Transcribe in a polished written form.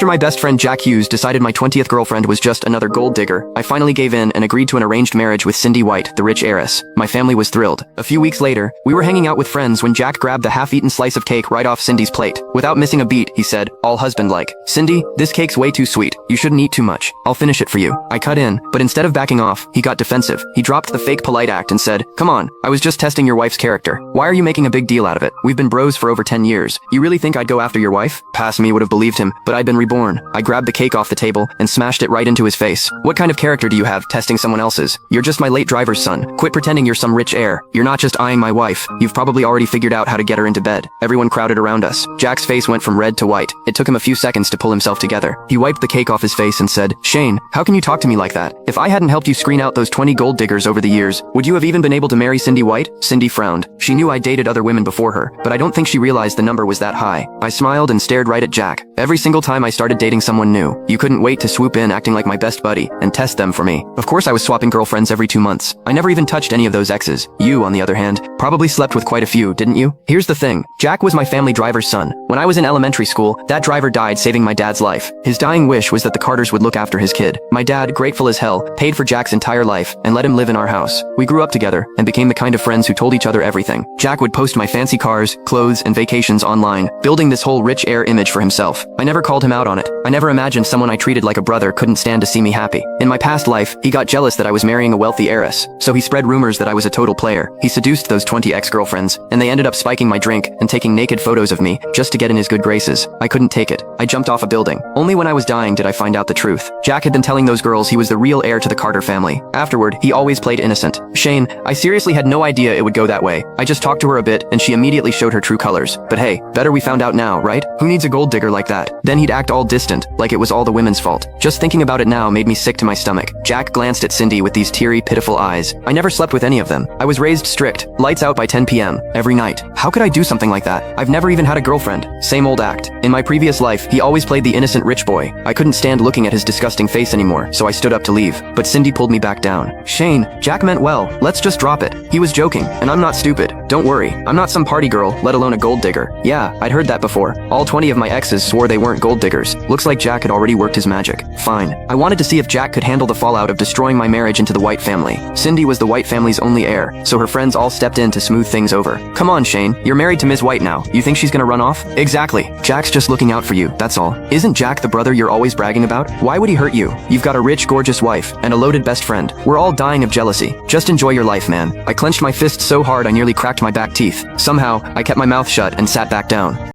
After my best friend Jack Hughes decided my 20th girlfriend was just another gold digger, I finally gave in and agreed to an arranged marriage with Cindy White, the rich heiress. My family was thrilled. A few weeks later, we were hanging out with friends when Jack grabbed the half-eaten slice of cake right off Cindy's plate. Without missing a beat, he said, all husband-like, "Cindy, this cake's way too sweet. You shouldn't eat too much. I'll finish it for you." I cut in, but instead of backing off, he got defensive. He dropped the fake polite act and said, "Come on, I was just testing your wife's character. Why are you making a big deal out of it? We've been bros for over 10 years. You really think I'd go after your wife?" Past me would have believed him, but I'd been reborn. I grabbed the cake off the table and smashed it right into his face. "What kind of character do you have, testing someone else's? You're just my late driver's son. Quit pretending you're some rich heir. You're not just eyeing my wife. You've probably already figured out how to get her into bed." Everyone crowded around us. Jack's face went from red to white. It took him a few seconds to pull himself together. He wiped the cake off his face and said, "Shane, how can you talk to me like that? If I hadn't helped you screen out those 20 gold diggers over the years, would you have even been able to marry Cindy White?" Cindy frowned. She knew I dated other women before her, but I don't think she realized the number was that high. I smiled and stared right at Jack. Every single time I started dating someone new, you couldn't wait to swoop in acting like my best buddy and test them for me. Of course I was swapping girlfriends every 2 months. I never even touched any of those exes. You, on the other hand, probably slept with quite a few, didn't you? Here's the thing. Jack was my family driver's son. When I was in elementary school, that driver died saving my dad's life. His dying wish was that the Carters would look after his kid. My dad, grateful as hell, paid for Jack's entire life and let him live in our house. We grew up together and became the kind of friends who told each other everything. Jack would post my fancy cars, clothes, and vacations online, building this whole rich heir image for himself. I never called him out on it. I never imagined someone I treated like a brother couldn't stand to see me happy. In my past life, he got jealous that I was marrying a wealthy heiress, so he spread rumors that I was a total player. He seduced those 20 ex-girlfriends, and they ended up spiking my drink and taking naked photos of me just to get in his good graces. I couldn't take it. I jumped off a building. Only when I was dying did I find out the truth. Jack had been telling those girls he was the real heir to the Carter family. Afterward, he always played innocent. Shane, I seriously had no idea it would go that way. I just talked to her a bit, and she immediately showed her true colors. But hey, better we found out now, right? Who needs a gold digger like that? Then he'd act all distant, like it was all the women's fault. Just thinking about it now made me sick to my stomach. Jack glanced at Cindy with these teary, pitiful eyes. I never slept with any of them. I was raised strict, lights out by 10 p.m. every night. How could I do something like that? I've never even had a girlfriend. Same old act. In my previous life, he always played the innocent rich boy. I couldn't stand looking at his disgusting face anymore, so I stood up to leave. But Cindy pulled me back down. "Shane, Jack meant well. Let's just drop it. He was joking, and I'm not stupid. Don't worry. I'm not some party girl, let alone a gold digger." Yeah, I'd heard that before. All 20 of my exes swore they weren't gold diggers. Looks like Jack had already worked his magic. Fine. I wanted to see if Jack could handle the fallout of destroying my marriage into the White family. Cindy was the White family's only heir, so her friends all stepped in to smooth things over. "Come on, Shane. You're married to Ms. White now. You think she's gonna run off?" "Exactly. Jack's just looking out for you, that's all. Isn't Jack the brother you're always bragging about? Why would he hurt you? You've got a rich, gorgeous wife and a loaded best friend. We're all dying of jealousy. Just enjoy your life, man." I clenched my fist so hard I nearly cracked my back teeth. Somehow, I kept my mouth shut and sat back down.